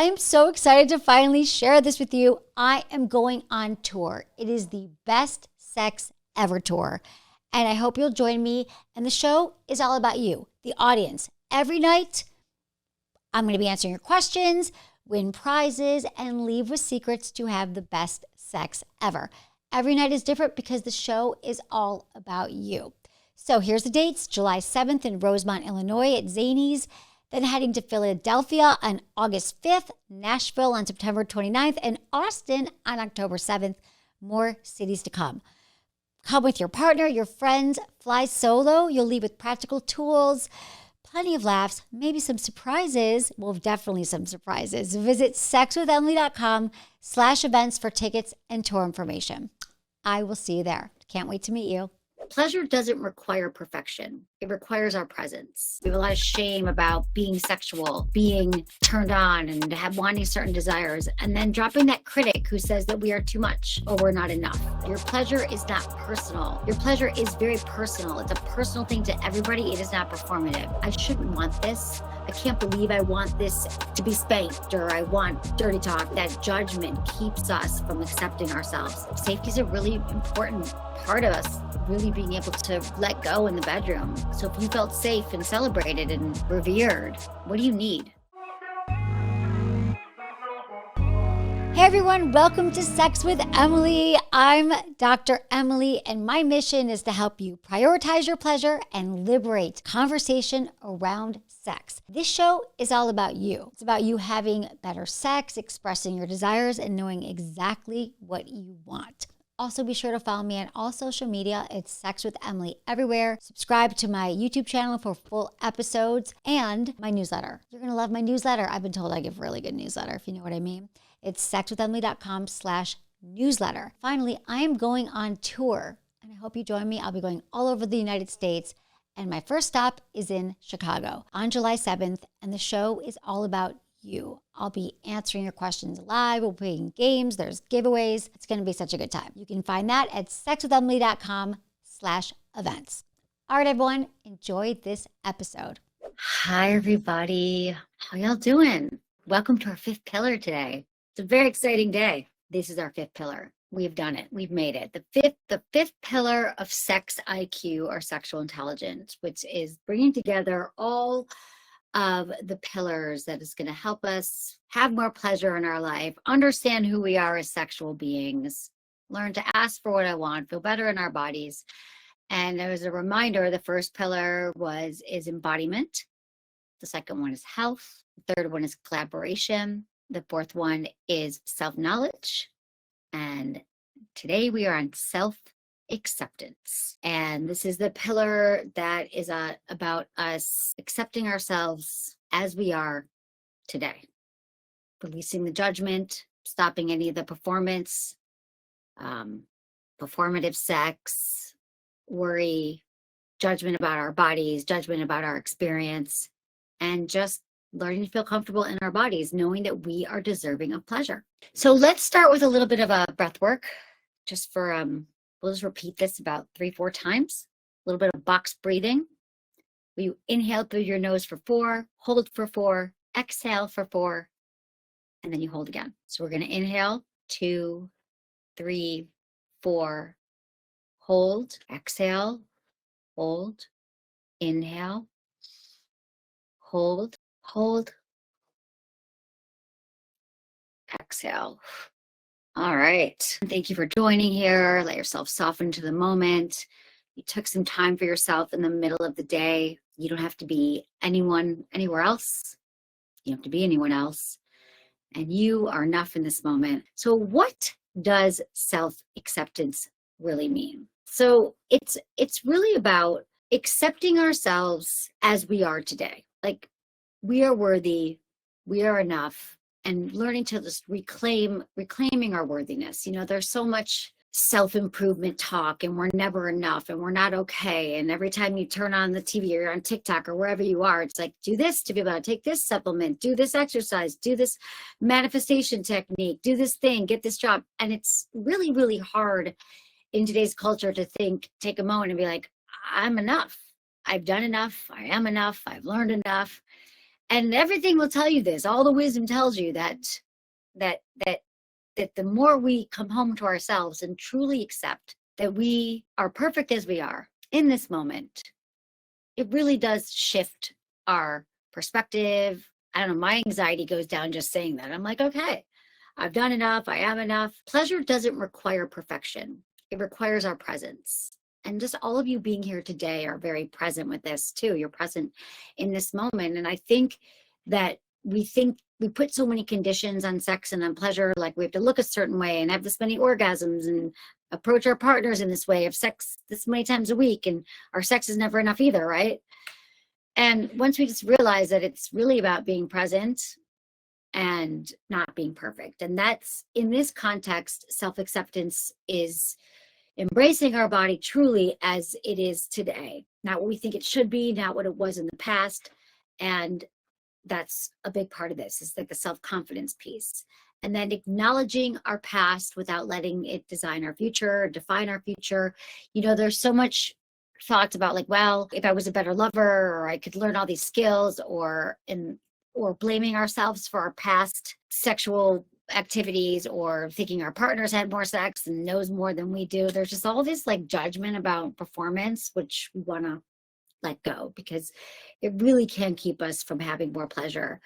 I am so excited to finally share this with you. I am going on tour. It is the best sex ever tour. And I hope you'll join me. And the show is all about you, the audience. Every night, I'm going to be answering your questions, win prizes, and leave with secrets to have the best sex ever. Every night is different because the show is all about you. So here's the dates: July 7th in Rosemont, Illinois at Zanies. Then heading to Philadelphia on August 5th, Nashville on September 29th, and Austin on October 7th. More cities to come. Come with your partner, your friends, fly solo. You'll leave with practical tools, plenty of laughs, maybe some surprises. Well, definitely some surprises. Visit sexwithemily.com/events for tickets and tour information. I will see you there. Can't wait to meet you. Pleasure doesn't require perfection. It requires our presence. We have a lot of shame about being sexual, being turned on and wanting certain desires, and then dropping that critic who says that we are too much or we're not enough. Your pleasure is not personal. Your pleasure is very personal. It's a personal thing to everybody. It is not performative. I shouldn't want this. I can't believe I want this to be spanked, or I want dirty talk. That judgment keeps us from accepting ourselves. Safety is a really important part of us really being able to let go in the bedroom. So if you felt safe and celebrated and revered, what do you need? Hey everyone, welcome to Sex with Emily. I'm Dr. Emily, and my mission is to help you prioritize your pleasure and liberate conversation around sex. This show is all about you. It's about you having better sex, expressing your desires, and knowing exactly what you want. Also, be sure to follow me on all social media. It's Sex with Emily everywhere. Subscribe to my YouTube channel for full episodes and my newsletter. You're going to love my newsletter. I've been told I give really good newsletter, if you know what I mean. It's sexwithemily.com/newsletter. Finally, I am going on tour, and I hope you join me. I'll be going all over the United States, and my first stop is in Chicago on July 7th, and the show is all about you. I'll be answering your questions live. We'll be playing games. There's giveaways. It's going to be such a good time. You can find that at sexwithemily.com/events. All right, everyone, enjoy this episode. Hi, everybody. How y'all doing? Welcome to our fifth pillar today. It's a very exciting day. This is our fifth pillar. We've done it. We've made it. The fifth pillar of sex IQ, or sexual intelligence, which is bringing together all of the pillars that is going to help us have more pleasure in our life, understand who we are as sexual beings, learn to ask for what I want, feel better in our bodies. And as a reminder, the first pillar is embodiment. The second one is health. The third one is collaboration. The fourth one is self-knowledge. And today we are on self-acceptance. And this is the pillar that is about us accepting ourselves as we are today. Releasing the judgment, stopping any of the performance, performative sex, worry, judgment about our bodies, judgment about our experience, and just learning to feel comfortable in our bodies, knowing that we are deserving of pleasure. So let's start with a little bit of a breath work, just for, we'll just repeat this about 3-4 times. A little bit of box breathing. You inhale through your nose for 4, hold for 4, exhale for 4, and then you hold again. So we're going to inhale, 2, 3, 4, hold, exhale, hold, inhale, hold, exhale. All right. Thank you for joining here. Let yourself soften to the moment. You took some time for yourself in the middle of the day. You don't have to be anyone anywhere else. You don't have to be anyone else. And you are enough in this moment. So what does self-acceptance really mean? So it's really about accepting ourselves as we are today. Like, we are worthy, we are enough, and learning to just reclaiming our worthiness. You know, there's so much self-improvement talk, and we're never enough, and we're not okay. And every time you turn on the TV or on TikTok or wherever you are, it's like, do this to be able to take this supplement, do this exercise, do this manifestation technique, do this thing, get this job. And it's really, really hard in today's culture to take a moment and be like, I'm enough. I've done enough. I am enough. I've learned enough. And everything will tell you this. All the wisdom tells you that that the more we come home to ourselves and truly accept that we are perfect as we are in this moment, it really does shift our perspective. I don't know, my anxiety goes down just saying that. I'm like, okay, I've done enough. I am enough. Pleasure doesn't require perfection. It requires our presence. And just all of you being here today are very present with this too. You're present in this moment. And I think that we put so many conditions on sex and on pleasure, like we have to look a certain way and have this many orgasms and approach our partners in this way, of sex this many times a week, and our sex is never enough either, right? And once we just realize that it's really about being present and not being perfect. And that's, in this context, self-acceptance is embracing our body truly as it is today, not what we think it should be, not what it was in the past. And that's a big part of this, is like the self-confidence piece. And then acknowledging our past without letting it design our future, define our future. You know, there's so much thoughts about like, well, if I was a better lover, or I could learn all these skills, or blaming ourselves for our past sexual activities, or thinking our partners had more sex and knows more than we do. There's just all this like judgment about performance, which we want to let go, because it really can keep us from having more pleasure.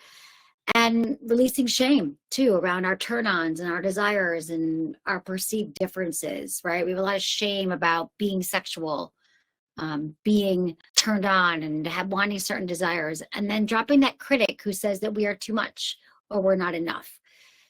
And releasing shame too around our turn-ons and our desires and our perceived differences, right? We have a lot of shame about being sexual, being turned on and wanting certain desires, and then dropping that critic who says that we are too much or we're not enough.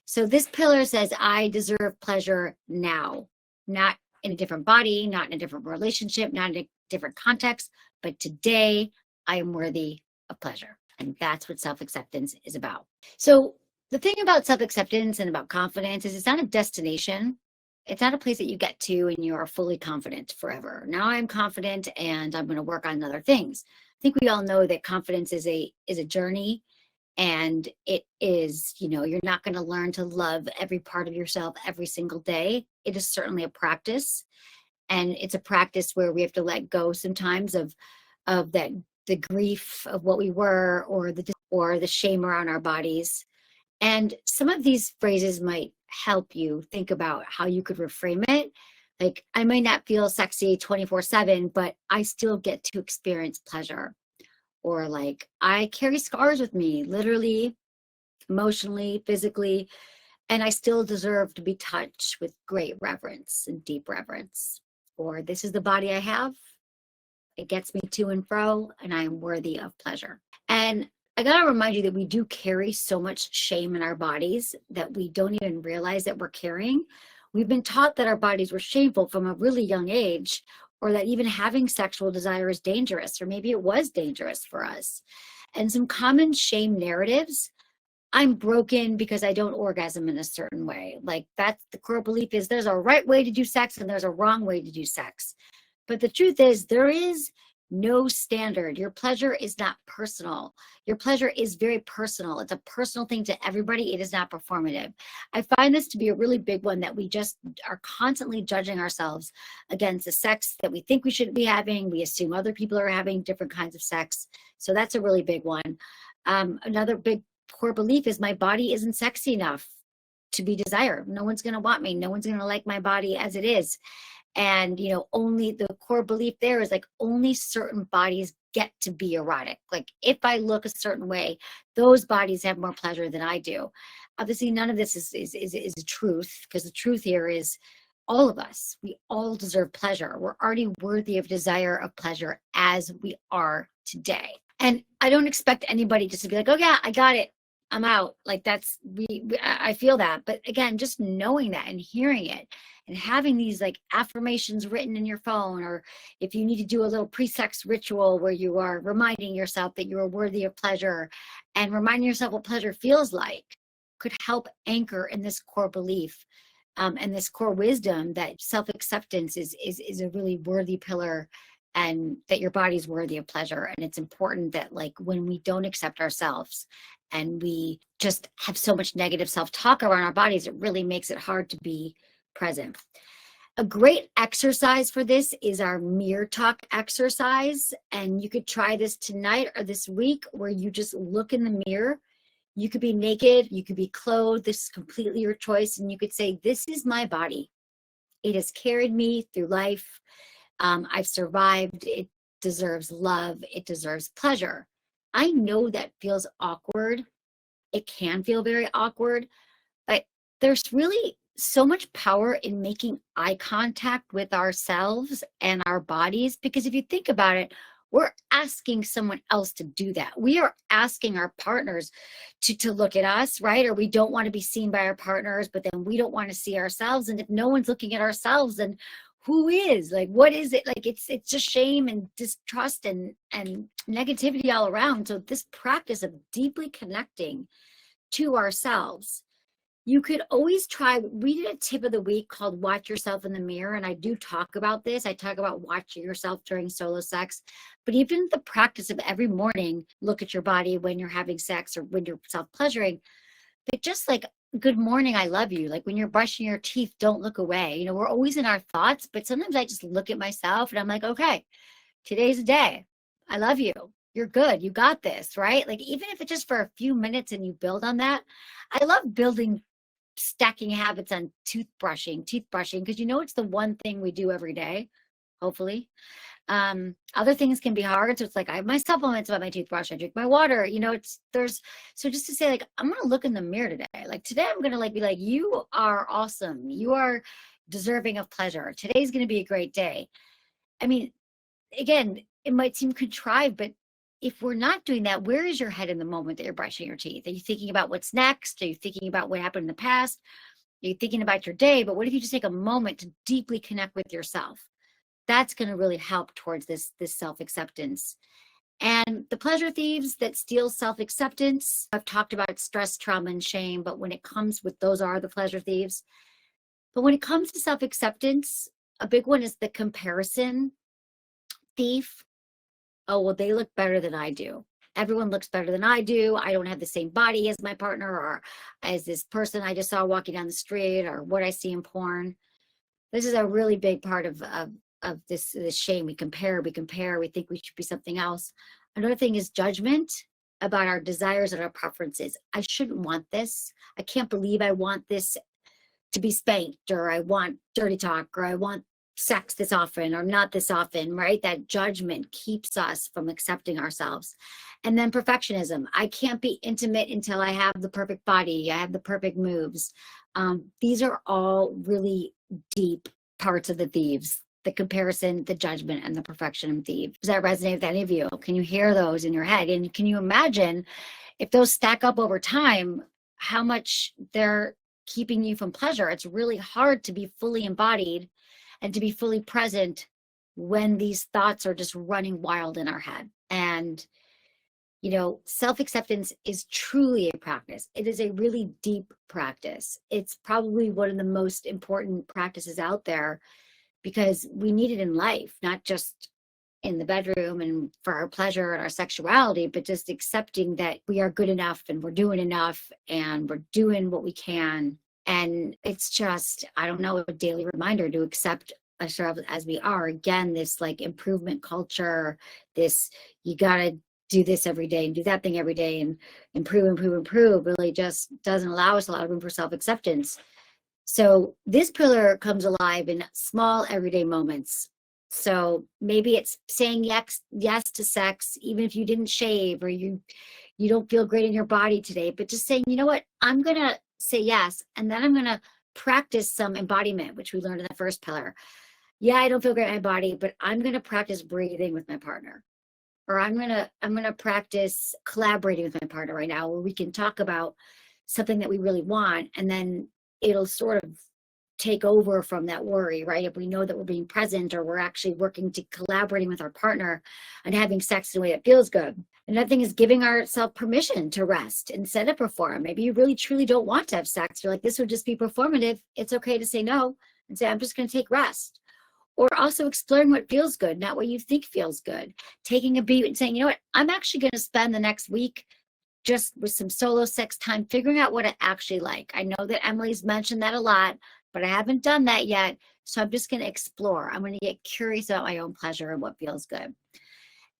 So this pillar says, I deserve pleasure now, not in a different body, not in a different relationship, not in a different context, but today I am worthy of pleasure. And that's what self-acceptance is about. So the thing about self-acceptance and about confidence is it's not a destination. It's not a place that you get to and you are fully confident forever. Now I'm confident and I'm going to work on other things. I think we all know that confidence is a journey, and it is, you know, you're not going to learn to love every part of yourself every single day. It is certainly a practice, and it's a practice where we have to let go sometimes of that, the grief of what we were, or the shame around our bodies. And some of these phrases might help you think about how you could reframe it. Like, I might not feel sexy 24/7, but I still get to experience pleasure. Or like, I carry scars with me, literally, emotionally, physically, and I still deserve to be touched with great reverence and deep reverence. Or, this is the body I have. It gets me to and fro, and I am worthy of pleasure. And I got to remind you that we do carry so much shame in our bodies that we don't even realize that we're carrying. We've been taught that our bodies were shameful from a really young age, or that even having sexual desire is dangerous, or maybe it was dangerous for us. And some common shame narratives: I'm broken because I don't orgasm in a certain way. Like, that's the core belief, is there's a right way to do sex and there's a wrong way to do sex. But the truth is, there is no standard. Your pleasure is not personal. Your pleasure is very personal. It's a personal thing to everybody. It is not performative. I find this to be a really big one, that we just are constantly judging ourselves against the sex that we think we should be having. We assume other people are having different kinds of sex. So that's a really big one. Another big core belief is, my body isn't sexy enough to be desired. No one's going to want me. No one's going to like my body as it is. And, you know, only the core belief there is like, only certain bodies get to be erotic. Like, if I look a certain way, those bodies have more pleasure than I do. Obviously, none of this is the truth, because the truth here is, all of us, we all deserve pleasure. We're already worthy of desire of pleasure as we are today. And I don't expect anybody just to be like, oh yeah, I got it, I'm out. Like, that's, I feel that. But again, just knowing that and hearing it, and having these like affirmations written in your phone, or if you need to do a little pre-sex ritual where you are reminding yourself that you are worthy of pleasure, and reminding yourself what pleasure feels like, could help anchor in this core belief, and this core wisdom that self-acceptance is a really worthy pillar, and that your body's worthy of pleasure. And it's important that, like, when we don't accept ourselves and we just have so much negative self-talk around our bodies, it really makes it hard to be present. A great exercise for this is our mirror talk exercise. And you could try this tonight or this week, where you just look in the mirror. You could be naked, you could be clothed. This is completely your choice. And you could say, this is my body. It has carried me through life. I've survived. It deserves love. It deserves pleasure. I know that feels awkward. It can feel very awkward, but there's really so much power in making eye contact with ourselves and our bodies, because if you think about it, we're asking someone else to do that. We are asking our partners to look at us, right? Or we don't want to be seen by our partners, but then we don't want to see ourselves. And if no one's looking at ourselves, then who is? Like, what is it? Like, it's just shame and distrust and negativity all around. So this practice of deeply connecting to ourselves, you could always try. We did a tip of the week called watch yourself in the mirror. And I do talk about this. I talk about watching yourself during solo sex, but even the practice of every morning, look at your body when you're having sex or when you're self-pleasuring, but just like, good morning, I love you. Like when you're brushing your teeth, don't look away. You know, we're always in our thoughts, but sometimes I just look at myself and I'm like, okay, today's the day. I love you. You're good. You got this, right? Like, even if it's just for a few minutes and you build on that. I love building stacking habits on teeth brushing, because you know it's the one thing we do every day, hopefully. Other things can be hard. So it's like, I have my supplements about my toothbrush. I drink my water, you know, so just to say, like, I'm going to look in the mirror today. Like today, I'm going to be like, you are awesome. You are deserving of pleasure. Today's going to be a great day. I mean, again, it might seem contrived, but if we're not doing that, where is your head in the moment that you're brushing your teeth? Are you thinking about what's next? Are you thinking about what happened in the past? Are you thinking about your day? But what if you just take a moment to deeply connect with yourself? That's going to really help towards this self-acceptance. And the pleasure thieves that steal self-acceptance, I've talked about stress, trauma, and shame, but when it comes with, those are the pleasure thieves. But when it comes to self-acceptance, a big one is the comparison thief. Oh, well, they look better than I do. Everyone looks better than I do. I don't have the same body as my partner, or as this person I just saw walking down the street, or what I see in porn. This is a really big part of this shame. We compare, we think we should be something else. Another thing is judgment about our desires and our preferences. I shouldn't want this. I can't believe I want this to be spanked, or I want dirty talk, or I want sex this often or not this often, right? That judgment keeps us from accepting ourselves. And then perfectionism. I can't be intimate until I have the perfect body. I have the perfect moves. These are all really deep parts of the thieves: the comparison, the judgment, and the perfection thief. Does that resonate with any of you? Can you hear those in your head? And can you imagine if those stack up over time, how much they're keeping you from pleasure? It's really hard to be fully embodied and to be fully present when these thoughts are just running wild in our head. And, you know, self-acceptance is truly a practice. It is a really deep practice. It's probably one of the most important practices out there, because we need it in life, not just in the bedroom and for our pleasure and our sexuality, but just accepting that we are good enough and we're doing enough and we're doing what we can. And it's just, I don't know, a daily reminder to accept ourselves as we are. Again, this like improvement culture, this, you got to do this every day and do that thing every day and improve, really just doesn't allow us a lot of room for self-acceptance. So this pillar comes alive in small everyday moments. So maybe it's saying yes to sex, even if you didn't shave, or you don't feel great in your body today, but just saying, you know what, I'm going to say yes. And then I'm going to practice some embodiment, which we learned in the first pillar. Yeah, I don't feel great in my body, but I'm going to practice breathing with my partner. Or I'm going to practice collaborating with my partner right now, where we can talk about something that we really want. And then it'll sort of take over from that worry, right? If we know that we're being present, or we're actually working to collaborating with our partner and having sex in a way that feels good. Another thing is giving ourselves permission to rest instead of perform. Maybe you really truly don't want to have sex. You're like, this would just be performative. It's okay to say no and say, I'm just going to take rest. Or also exploring what feels good, not what you think feels good. Taking a beat and saying, you know what, I'm actually going to spend the next week just with some solo sex time, figuring out what I actually like. I know that Emily's mentioned that a lot, but I haven't done that yet. So I'm just going to explore. I'm going to get curious about my own pleasure and what feels good.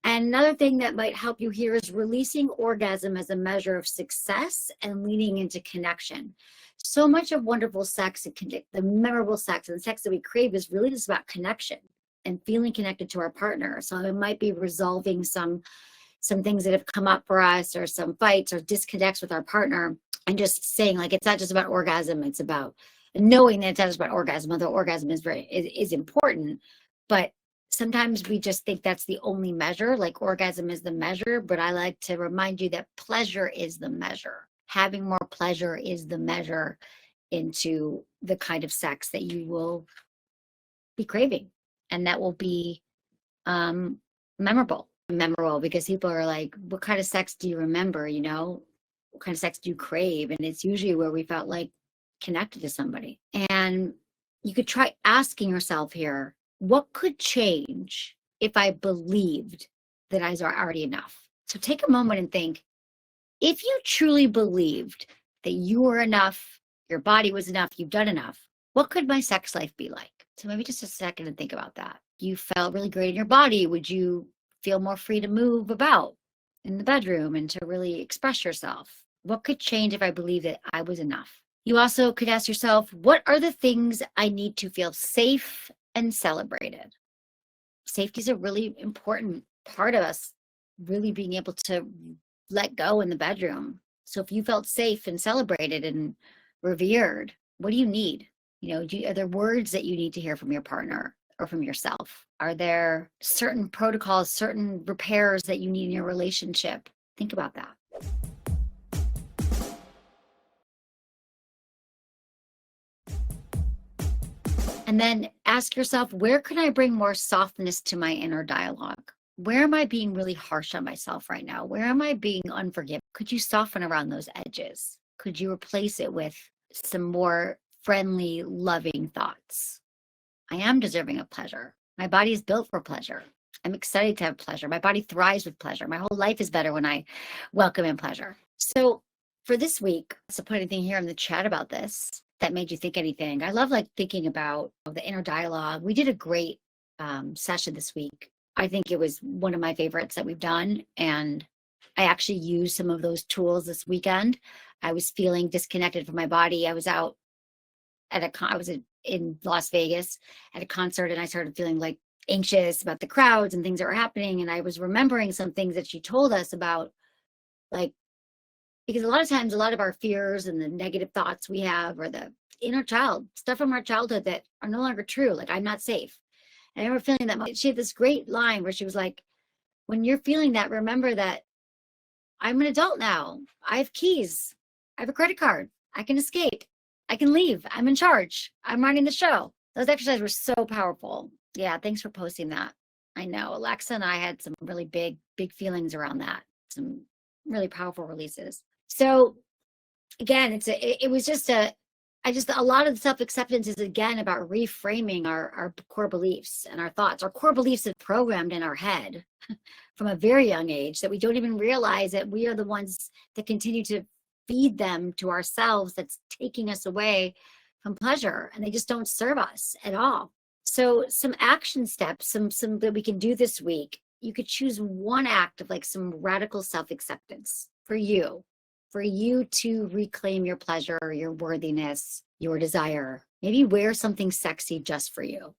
And another thing that might help you here is releasing orgasm as a measure of success and leaning into connection. So much of wonderful sex, the memorable sex and the sex that we crave is really just about connection and feeling connected to our partner. So it might be resolving some things that have come up for us, or some fights or disconnects with our partner, and just saying, like, it's not just about orgasm, it's about knowing that it's not just about orgasm, although orgasm is important. But sometimes we just think that's the only measure, like orgasm is the measure. But I like to remind you that pleasure is the measure. Having more pleasure is the measure into the kind of sex that you will be craving, and that will be memorable, because people are like, what kind of sex do you remember? What kind of sex do you crave? And it's usually where we felt like connected to somebody. And you could try asking yourself here, what could change if I believed that I was already enough? So take a moment and think, if you truly believed that you were enough, your body was enough, you've done enough, what could my sex life be like? So maybe just a second and think about that. You felt really great in your body. Would you feel more free to move about in the bedroom and to really express yourself? What could change if I believed that I was enough? You also could ask yourself, what are the things I need to feel safe and celebrated? Safety is a really important part of us really being able to let go in the bedroom. So if you felt safe and celebrated and revered, what do you need? Are there words that you need to hear from your partner or from yourself? Are there certain protocols, certain repairs that you need in your relationship? Think about that. And then ask yourself, where can I bring more softness to my inner dialogue? Where am I being really harsh on myself right now? Where am I being unforgiving? Could you soften around those edges? Could you replace it with some more friendly, loving thoughts? I am deserving of pleasure. My body is built for pleasure. I'm excited to have pleasure. My body thrives with pleasure. My whole life is better when I welcome in pleasure. So for this week, so put anything here in the chat about this that made you think anything. I love thinking about the inner dialogue. We did a great session this week. I think it was one of my favorites that we've done. And I actually used some of those tools this weekend. I was feeling disconnected from my body. I was out I was in Las Vegas at a concert, and I started feeling like anxious about the crowds and things that were happening. And I was remembering some things that she told us about, because a lot of times, a lot of our fears and the negative thoughts we have are the inner child, stuff from our childhood that are no longer true. Like, I'm not safe. And I remember feeling that. She had this great line where she was like, when you're feeling that, remember that I'm an adult now. I have keys. I have a credit card. I can escape. I can leave. I'm in charge. I'm running the show. Those exercises were so powerful. Yeah, thanks for posting that. I know Alexa and I had some really big feelings around that. Some really powerful releases. So again, it was just a lot of self-acceptance is again about reframing our core beliefs and our thoughts. Our core beliefs are programmed in our head from a very young age that we don't even realize that we are the ones that continue to feed them to ourselves. That's taking us away from pleasure, and they just don't serve us at all. So some action steps, some that we can do this week. You could choose one act of some radical self-acceptance for you to reclaim your pleasure, your worthiness, your desire. Maybe wear something sexy just for you,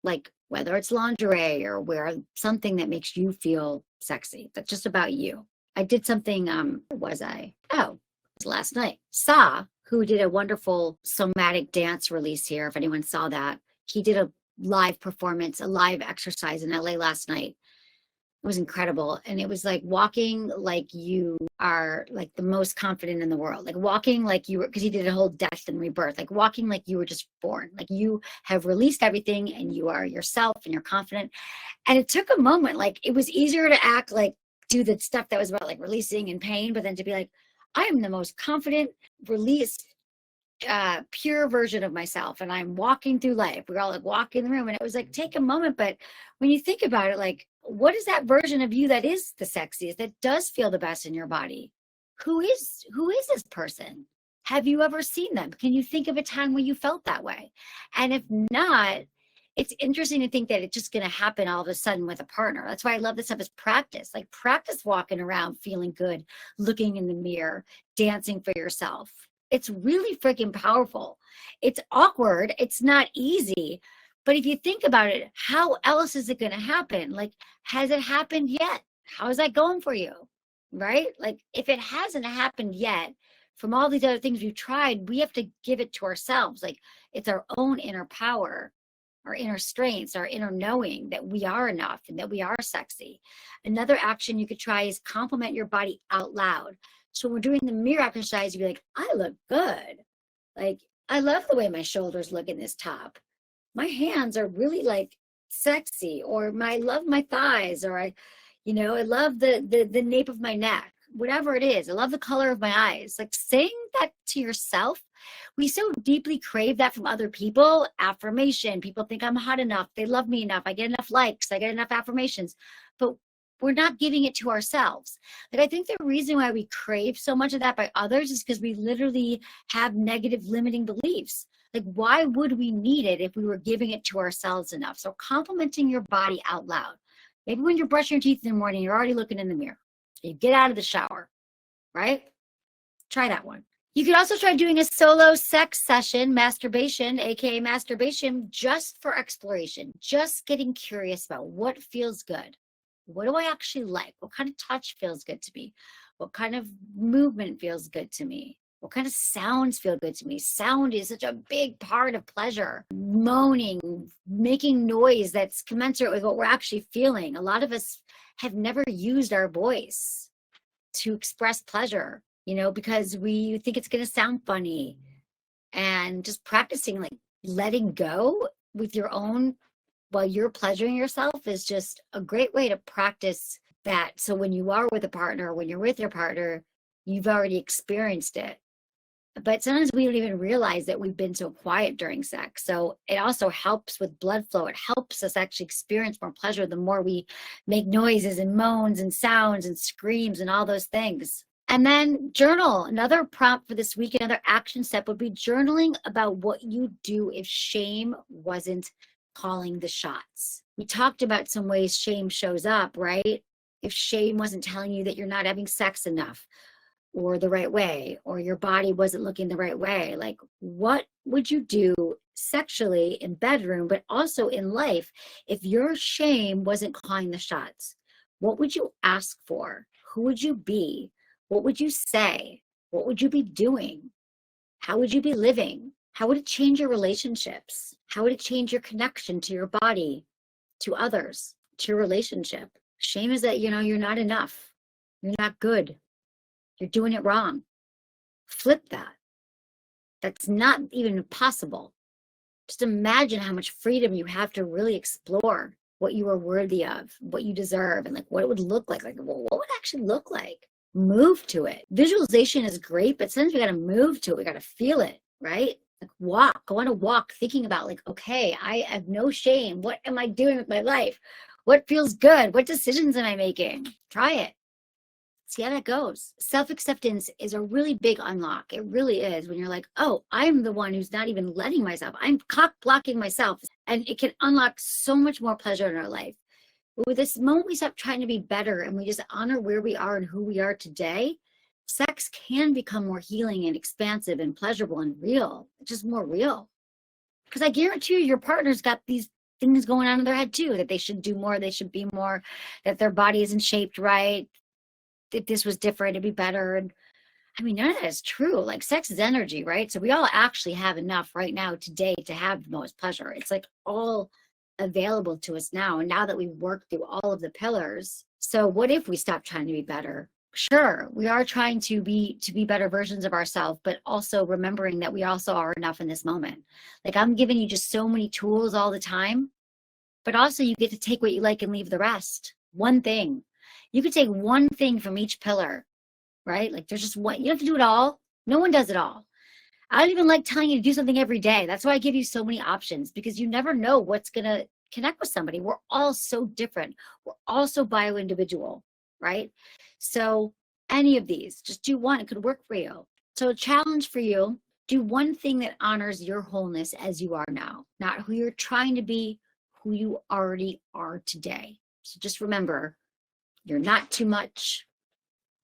like whether it's lingerie or wear something that makes you feel sexy. That's just about you. I did something, where was I? Oh, it was last night. Sa, who did a wonderful somatic dance release here, if anyone saw that, he did a live performance, a live exercise in LA last night. It was incredible. And it was like walking like you are like the most confident in the world, like walking like you were, because he did a whole death and rebirth, like walking like you were just born, like you have released everything and you are yourself and you're confident. And it took a moment, like it was easier to act like do the stuff that was about like releasing and pain, but then to be like, I am the most confident, released, pure version of myself, and I'm walking through life. We're all like walking in the room, and it was like, take a moment. But when you think about it, like, what is that version of you that is the sexiest, that does feel the best in your body? Who is this person? Have you ever seen them? Can you think of a time when you felt that way? And if not, it's interesting to think that it's just going to happen all of a sudden with a partner. That's why I love this stuff is practice. Like practice walking around feeling good, looking in the mirror, dancing for yourself. It's really freaking powerful. It's awkward. It's not easy. But if you think about it, how else is it going to happen? Like, has it happened yet? How is that going for you? Right? Like, if it hasn't happened yet, from all these other things we've tried, we have to give it to ourselves. Like, it's our own inner power, our inner strengths, our inner knowing that we are enough and that we are sexy. Another action you could try is compliment your body out loud. So when we're doing the mirror exercise, you'd be like, I look good. Like, I love the way my shoulders look in this top. My hands are really like sexy, or I love my thighs, or I love the nape of my neck, whatever it is. I love the color of my eyes. Like saying that to yourself, we so deeply crave that from other people. Affirmation. People think I'm hot enough. They love me enough. I get enough likes. I get enough affirmations. But we're not giving it to ourselves. Like, I think the reason why we crave so much of that by others is because we literally have negative limiting beliefs. Like, why would we need it if we were giving it to ourselves enough? So complimenting your body out loud. Maybe when you're brushing your teeth in the morning, you're already looking in the mirror. You get out of the shower, right? Try that one. You could also try doing a solo sex session, masturbation, aka masturbation, just for exploration, just getting curious about what feels good. What do I actually like? What kind of touch feels good to me? What kind of movement feels good to me? What kind of sounds feel good to me? Sound is such a big part of pleasure. Moaning, making noise that's commensurate with what we're actually feeling. A lot of us have never used our voice to express pleasure, because we think it's going to sound funny. And just practicing, like letting go with your own while you're pleasuring yourself is just a great way to practice that. So when you are with a partner, when you're with your partner, you've already experienced it. But sometimes we don't even realize that we've been so quiet during sex. So it also helps with blood flow. It helps us actually experience more pleasure the more we make noises and moans and sounds and screams and all those things. And then journal. Another prompt for this week, another action step would be journaling about what you do if shame wasn't calling the shots. We talked about some ways shame shows up, right? If shame wasn't telling you that you're not having sex enough or the right way, or your body wasn't looking the right way, like what would you do sexually in bedroom, but also in life, if your shame wasn't calling the shots? What would you ask for? Who would you be? What would you say? What would you be doing? How would you be living? How would it change your relationships? How would it change your connection to your body, to others, to your relationship? Shame is that, you're not enough. You're not good. You're doing it wrong. Flip that. That's not even possible. Just imagine how much freedom you have to really explore what you are worthy of, what you deserve, and like what it would look like. Like, well, what would it actually look like? Move to it. Visualization is great, but sometimes we got to move to it. We got to feel it, right? Like go on a walk, thinking about like, okay, I have no shame. What am I doing with my life? What feels good? What decisions am I making? Try it. See how that goes. Self-acceptance is a really big unlock. It really is, when you're like, oh, I'm the one who's not even letting myself. I'm cock blocking myself. And it can unlock so much more pleasure in our life. But with this moment, we stop trying to be better and we just honor where we are and who we are today. Sex can become more healing and expansive and pleasurable and real. It's just more real. Because I guarantee you, your partner's got these things going on in their head too, that they should do more, they should be more, that their body isn't shaped right. If this was different, it'd be better. And I mean, none of that is true. Like, sex is energy, right? So we all actually have enough right now today to have the most pleasure. It's like all available to us now. And now that we've worked through all of the pillars, so what if we stop trying to be better? Sure, we are trying to be better versions of ourselves, but also remembering that we also are enough in this moment. Like, I'm giving you just so many tools all the time, but also you get to take what you like and leave the rest. One thing. You could take one thing from each pillar, right? Like, there's just one. You don't have to do it all. No one does it all. I don't even like telling you to do something every day. That's why I give you so many options, because you never know what's going to connect with somebody. We're all so different. We're all so bio-individual, right? So any of these, just do one. It could work for you. So a challenge for you, do one thing that honors your wholeness as you are now, not who you're trying to be, who you already are today. So just remember, you're not too much.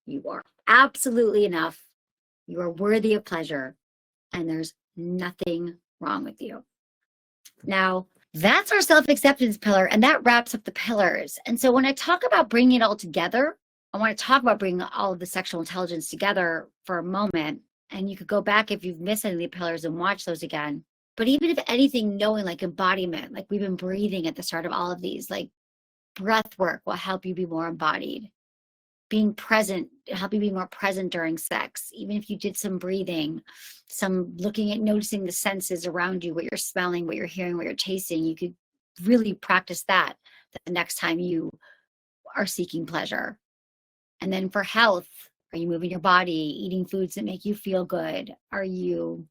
You are absolutely enough. You are worthy of pleasure, and there's nothing wrong with you. Now, that's our self-acceptance pillar, and that wraps up the pillars. And so when I talk about bringing it all together, I want to talk about bringing all of the sexual intelligence together for a moment. And you could go back if you've missed any of the pillars and watch those again. But even if anything, knowing like embodiment, like we've been breathing at the start of all of these, like breath work will help you be more embodied. Being present, help you be more present during sex. Even if you did some breathing, some looking at noticing the senses around you, what you're smelling, what you're hearing, what you're tasting, you could really practice that the next time you are seeking pleasure. And then for health, are you moving your body, eating foods that make you feel good? Are you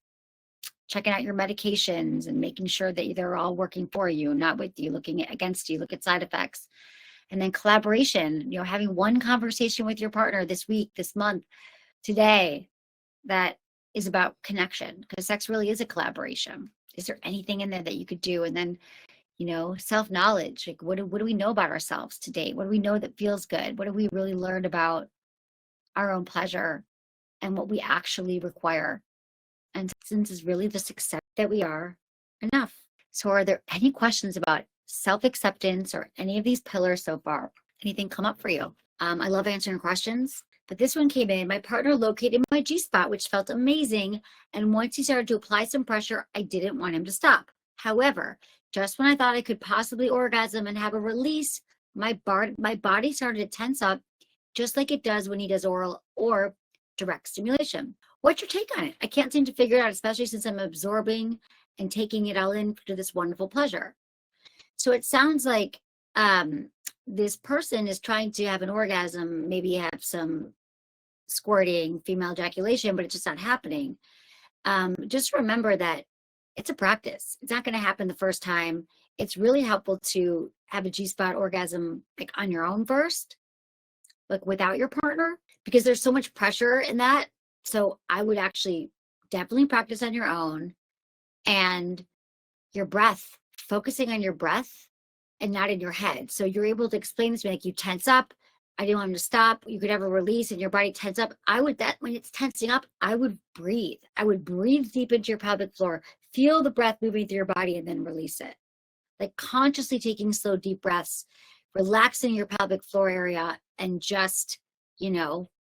checking out your medications and making sure that they're all working for you, not with you, looking against you, look at side effects. And then collaboration, having one conversation with your partner this week, this month, today, that is about connection, because sex really is a collaboration. Is there anything in there that you could do? And then, self-knowledge, like what do we know about ourselves today? What do we know that feels good? What have we really learned about our own pleasure and what we actually require? And since is really just accept that we are enough. So are there any questions about self-acceptance or any of these pillars so far? Anything come up for you? I love answering questions, but this one came in. My partner located my G-spot, which felt amazing. And once he started to apply some pressure, I didn't want him to stop. However, just when I thought I could possibly orgasm and have a release, my body started to tense up, just like it does when he does oral or direct stimulation. What's your take on it? I can't seem to figure it out, especially since I'm absorbing and taking it all in to this wonderful pleasure. So it sounds like this person is trying to have an orgasm, maybe have some squirting, female ejaculation, but it's just not happening. Just remember that it's a practice. It's not going to happen the first time. It's really helpful to have a G-spot orgasm like on your own first, like without your partner, because there's so much pressure in that. So I would actually definitely practice on your own, and your breath, focusing on your breath and not in your head. So you're able to explain this to me, like you tense up. I didn't want him to stop. You could have a release and your body tense up. When it's tensing up, I would breathe. I would breathe deep into your pelvic floor, feel the breath moving through your body, and then release it. Like consciously taking slow, deep breaths, relaxing your pelvic floor area, and just,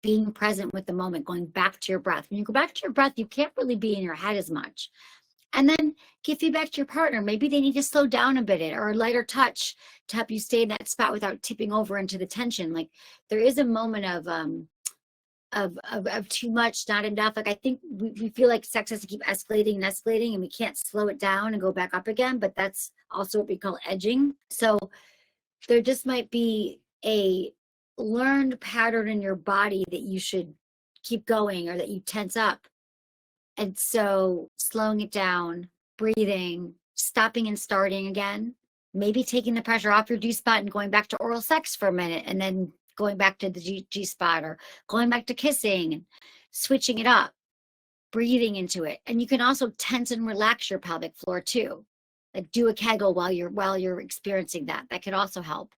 being present with the moment, going back to your breath. When you go back to your breath, you can't really be in your head as much. And then give feedback to your partner. Maybe they need to slow down a bit or a lighter touch to help you stay in that spot without tipping over into the tension. Like there is a moment of too much, not enough. Like I think we feel like sex has to keep escalating and escalating, and we can't slow it down and go back up again. But that's also what we call edging. So there just might be a learned pattern in your body that you should keep going, or that you tense up. And so slowing it down, breathing, stopping and starting again, maybe taking the pressure off your G-spot and going back to oral sex for a minute, and then going back to the G-spot, or going back to kissing and switching it up, breathing into it. And you can also tense and relax your pelvic floor too. Like do a Kegel while you're experiencing that. That could also help.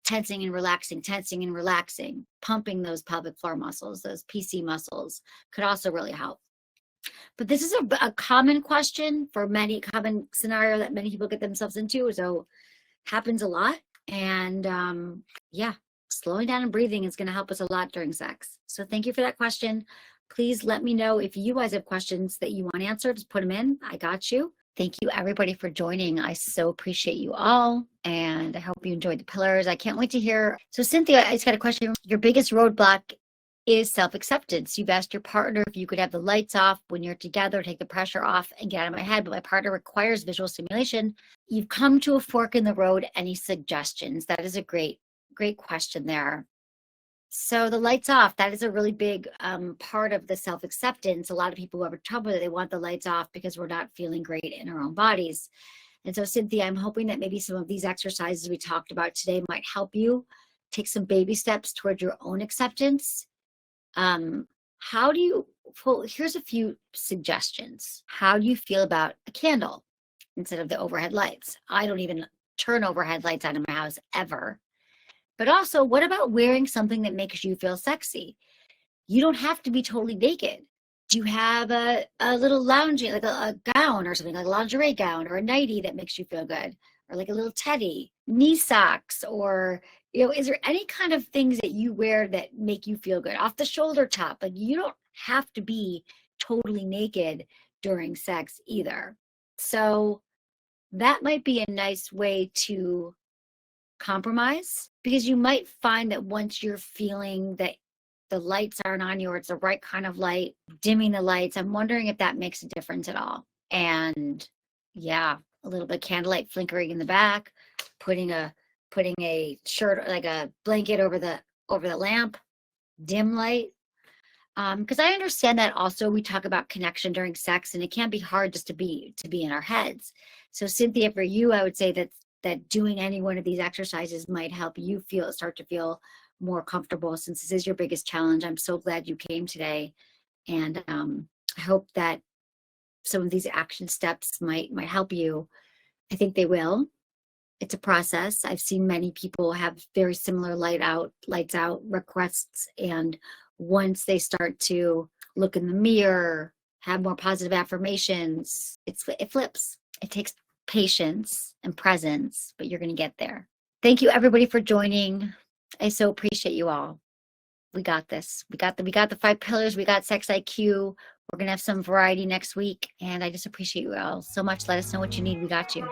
Tensing and relaxing, pumping those pelvic floor muscles, those PC muscles could also really help. But this is a common question for many, common scenario that many people get themselves into. So happens a lot. And slowing down and breathing is going to help us a lot during sex. So thank you for that question. Please let me know if you guys have questions that you want answered. Just put them in. I got you. Thank you everybody for joining. I so appreciate you all. And I hope you enjoyed the pillars. I can't wait to hear. So Cynthia, I just got a question. Your biggest roadblock is self-acceptance. You've asked your partner if you could have the lights off when you're together, take the pressure off and get out of my head, but my partner requires visual stimulation. You've come to a fork in the road. Any suggestions? That is a great question there. So the lights off, that is a really big part of the self-acceptance. A lot of people who have trouble with it, they want the lights off because we're not feeling great in our own bodies. And so Cynthia, I'm hoping that maybe some of these exercises we talked about today might help you take some baby steps toward your own acceptance. How do you well, here's a few suggestions. How do you feel about a candle instead of the overhead lights? I don't even turn overhead lights on in my house ever. But also, what about wearing something that makes you feel sexy? You don't have to be totally naked. Do you have a little lounging, like a gown or something, like a lingerie gown or a nightie that makes you feel good? Or like a little teddy, knee socks, or, is there any kind of things that you wear that make you feel good? Off the shoulder top. Like, you don't have to be totally naked during sex either. So that might be a nice way to compromise, because you might find that once you're feeling that the lights aren't on you or it's the right kind of light, dimming the lights, I'm wondering if that makes a difference at all. And yeah, a little bit of candlelight flickering in the back, putting a shirt, like a blanket over the lamp, dim light. Because I understand that also we talk about connection during sex, and it can be hard just to be in our heads. So Cynthia, for you, I would say that doing any one of these exercises might help you start to feel more comfortable, since this is your biggest challenge. I'm so glad you came today, and I hope that some of these action steps might help you. I think they will. It's a process. I've seen many people have very similar lights out requests, and once they start to look in the mirror, have more positive affirmations, it flips. It takes patience and presence, but you're going to get there. Thank you, everybody, for joining. I so appreciate you all. We got this. We got the 5 pillars. We got sex IQ. We're going to have some variety next week, and I just appreciate you all so much. Let us know what you need. We got you.